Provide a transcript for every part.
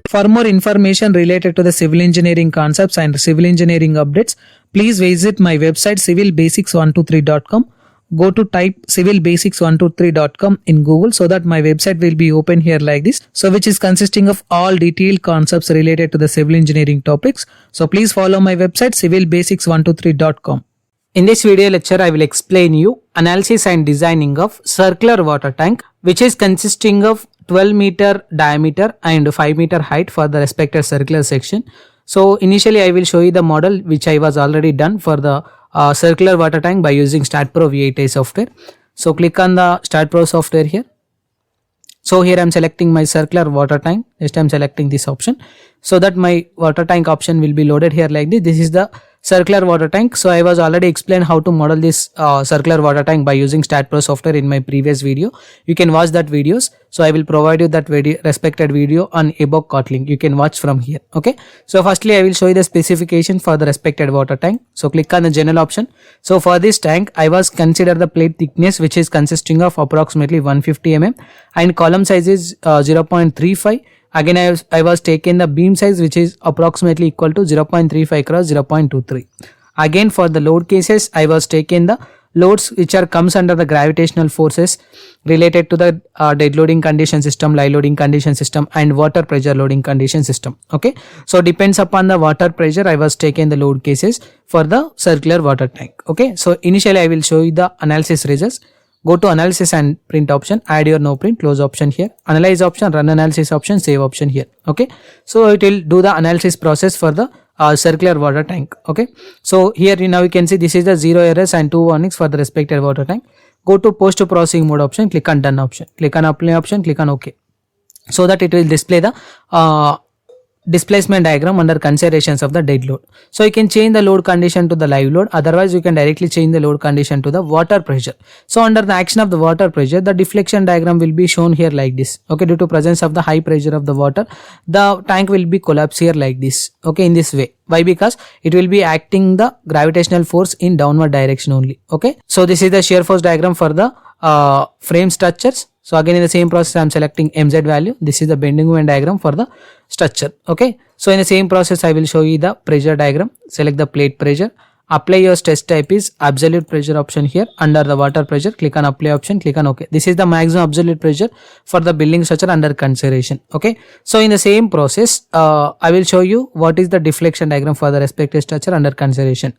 For more information related to the civil engineering concepts and civil engineering updates, please visit my website civilbasics123.com. Go to type civilbasics123.com in Google so that my website will be open here like this. So which is consisting of all detailed concepts related to the civil engineering topics. So please follow my website civilbasics123.com. In this video lecture, I will explain you analysis and designing of circular water tank, which is consisting of 12 meter diameter and 5 meter height for the respective circular section. So initially I will show you the model which I was already done for the circular water tank by using StatPro V8i software. So click on the StatPro software here. So here I am selecting my circular water tank. Next I am selecting this option so that my water tank option will be loaded here like this. This is the circular water tank. So I was already explained how to model this circular water tank by using StatPro software in my previous video. You can watch that videos. So I will provide you that respected video on above Kotlin. You can watch from here. Okay. So firstly I will show you the specification for the respected water tank. So click on the general option. So for this tank I was consider the plate thickness which is consisting of approximately 150 mm and column size is 0.35. Again I was taking the beam size which is approximately equal to 0.35 cross 0.23. Again for the load cases I was taking the loads which are comes under the gravitational forces related to the dead loading condition system, live loading condition system and water pressure loading condition system. Okay. So depends upon the water pressure I was taking the load cases for the circular water tank. Okay. So initially I will show you the analysis results. Go to analysis and print option, add your no print, close option here, analyze option, run analysis option, save option here. Okay. So it will do the analysis process for the circular water tank. Okay. So here now you can see this is the 0 errors and 2 warnings for the respective water tank. Go to post processing mode option, click on done option, click on apply option, click on OK. So that it will display the displacement diagram under considerations of the dead load. So you can change the load condition to the live load, otherwise you can directly change the load condition to the water pressure. So under the action of the water pressure, the deflection diagram will be shown here like this. Okay, due to presence of the high pressure of the water, the tank will be collapsed here like this. Okay, in this way. Why? Because it will be acting the gravitational force in downward direction only. Okay, so this is the shear force diagram for the frame structures. So again in the same process I am selecting MZ value. This is the bending moment diagram for the structure. Okay. So in the same process I will show you the pressure diagram. Select the plate pressure. Apply your stress type is absolute pressure option here. Under the water pressure, click on apply option, click on OK. This is the maximum absolute pressure for the building structure under consideration. Okay. So in the same process I will show you what is the deflection diagram for the respective structure under consideration.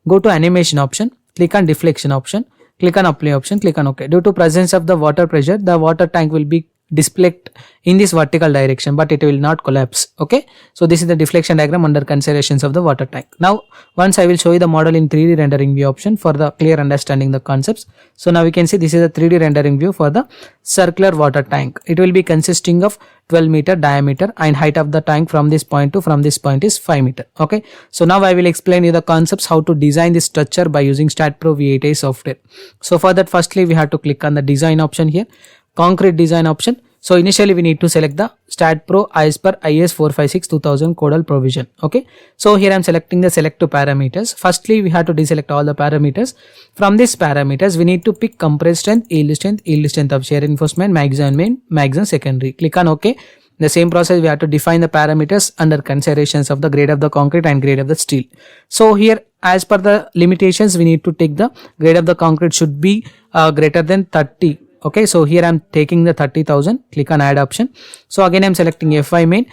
Go to animation option, click on deflection option. Click on apply option, click on OK. Due to presence of the water pressure, the water tank will be displaced in this vertical direction, but it will not collapse. Okay. So this is the deflection diagram under considerations of the water tank. Now once I will show you the model in 3D rendering view option for the clear understanding the concepts. So now we can see this is a 3D rendering view for the circular water tank. It will be consisting of 12 meter diameter and height of the tank from this point to from this point is 5 meter. Okay. So now I will explain you the concepts how to design this structure by using StatPro V8i software. So for that firstly we have to click on the design option here, concrete design option. So initially we need to select the StatPro as per IS 456 2000 codal provision. Okay. So here I am selecting the select to parameters. Firstly we have to deselect all the parameters. From these parameters we need to pick compressed strength, yield strength of shear reinforcement, maximum main, maximum secondary. Click on OK. The same process we have to define the parameters under considerations of the grade of the concrete and grade of the steel. So here as per the limitations we need to take the grade of the concrete should be greater than 30. Okay, so here I am taking the 30,000, click on add option. So again I am selecting FI main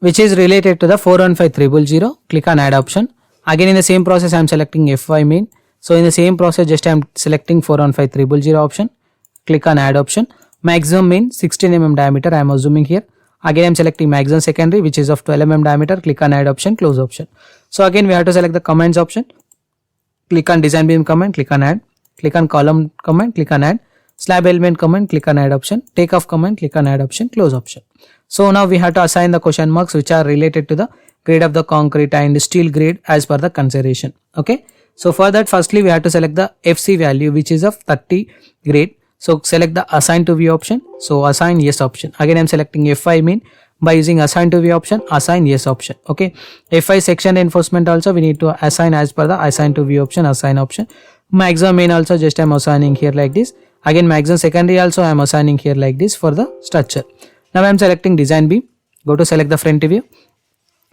which is related to the 415300, click on add option. Again in the same process I am selecting FI main. So in the same process just I am selecting 415300 option, click on add option. Maximum main 16 mm diameter I am assuming here. Again I am selecting maximum secondary which is of 12 mm diameter, click on add option, close option. So again we have to select the commands option, click on design beam command, click on add, click on column command, click on add, slab element command, click on add option, takeoff command, click on add option, close option. So now we have to assign the question marks which are related to the grade of the concrete and steel grade as per the consideration. Okay. So for that firstly we have to select the FC value which is of 30 grade. So select the assign to view option. So assign yes option. Again I am selecting FI main by using assign to view option, assign yes option. Okay. FI section reinforcement also we need to assign as per the assign to view option, assign option. Maximum main also just I am assigning here like this. Again maximum secondary also I am assigning here like this for the structure. Now I am selecting design beam. Go to select the front view.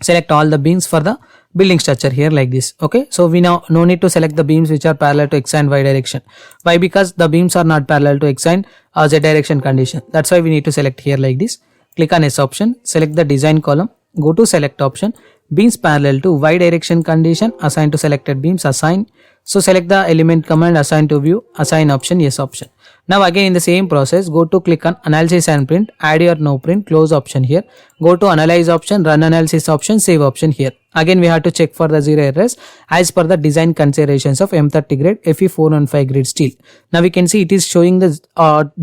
Select all the beams for the building structure here like this. Okay, so we now no need to select the beams which are parallel to x and y direction. Why? Because the beams are not parallel to x and z direction condition. That's why we need to select here like this. Click on S option, select the design column, go to select option, beams parallel to y direction condition, assign to selected beams, assign. So select the element command, assign to view, assign option, yes option. Now again in the same process, go to click on analysis and print, add your no print, close option here. Go to analyze option, run analysis option, save option here. Again we have to check for the zero errors as per the design considerations of M30 grade Fe415 grade steel. Now we can see it is showing the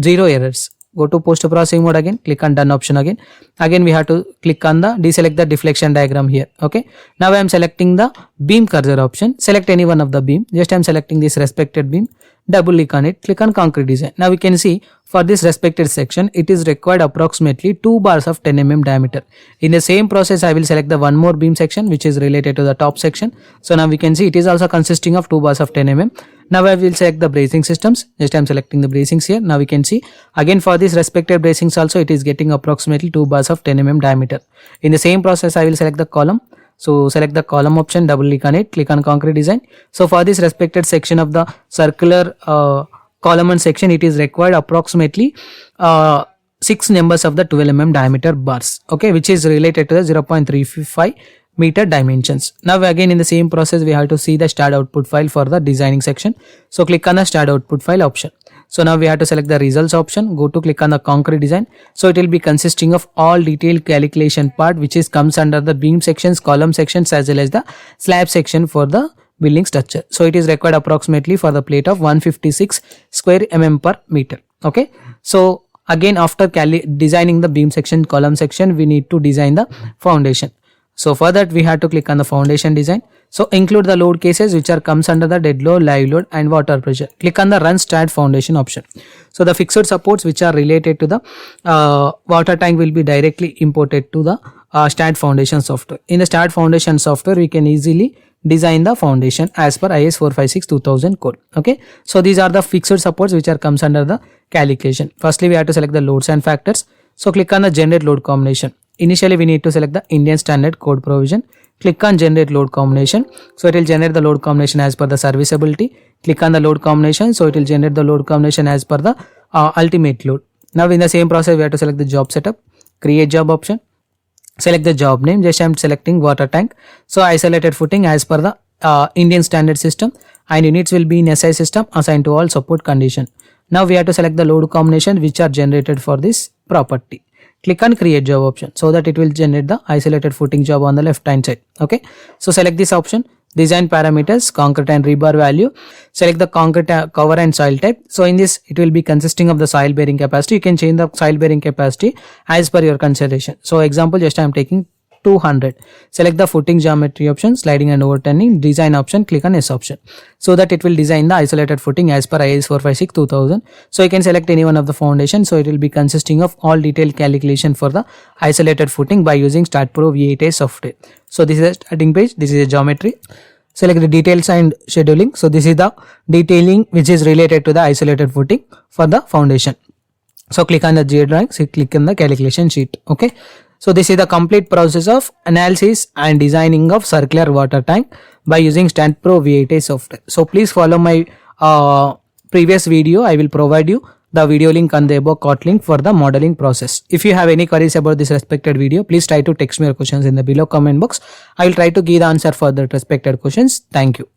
zero errors. Go to post processing mode again, click on done option again. Again we have to click on the deselect the deflection diagram here. Okay, now I am selecting the beam cursor option. Select any one of the beam. Just I am selecting this respected beam, double click on it, click on concrete design. Now we can see for this respected section it is required approximately 2 bars of 10 mm diameter. In the same process I will select the one more beam section which is related to the top section. So now we can see it is also consisting of 2 bars of 10 mm. Now I will select the bracing systems. Just I am selecting the bracings here. Now we can see again for this respected bracings also it is getting approximately 2 bars of 10 mm diameter. In the same process I will select the column. So select the column option, double click on it, click on concrete design. So for this respected section of the circular column and section it is required approximately 6 numbers of the 12 mm diameter bars, okay, which is related to the 0.35 meter dimensions. Now again in the same process we have to see the start output file for the designing section. So click on the start output file option. So now we have to select the results option, go to click on the concrete design. So it will be consisting of all detailed calculation part which is comes under the beam sections, column sections as well as the slab section for the building structure. So it is required approximately for the plate of 156 square mm per meter. Okay, so again after designing the beam section, column section, we need to design the foundation. So for that we have to click on the foundation design. So include the load cases which are comes under the dead load, live load and water pressure. Click on the run start foundation option. So the fixed supports which are related to the water tank will be directly imported to the start foundation software. In the start foundation software we can easily design the foundation as per IS 456-2000 code. Okay, so these are the fixed supports which are comes under the calculation. Firstly we have to select the loads and factors. So click on the generate load combination. Initially we need to select the Indian standard code provision. Click on generate load combination. So it will generate the load combination as per the serviceability. Click on the load combination. So it will generate the load combination as per the ultimate load. Now in the same process we have to select the job setup, create job option, select the job name. Just I am selecting water tank. So isolated footing as per the Indian standard system, and units will be in SI system assigned to all support condition. Now we have to select the load combination which are generated for this property. Click on create job option so that it will generate the isolated footing job on the left hand side. Okay, so select this option, design parameters, concrete and rebar value, select the concrete cover and soil type. So in this it will be consisting of the soil bearing capacity. You can change the soil bearing capacity as per your consideration. So example, just I am taking 200. Select the footing geometry option, sliding and overturning, design option, click on S option so that it will design the isolated footing as per IS 456-2000. So you can select any one of the foundation. So it will be consisting of all detailed calculation for the isolated footing by using StartPro V8 software. So this is a starting page, this is a geometry. Select the details and scheduling. So this is the detailing which is related to the isolated footing for the foundation. So click on the geodrawing, so click on the calculation sheet. Okay, so this is the complete process of analysis and designing of circular water tank by using StartPro V8 software. So please follow my previous video. I will provide you the video link on the above card link for the modeling process. If you have any queries about this respected video, please try to text me your questions in the below comment box. I will try to give the answer for the respected questions. Thank you.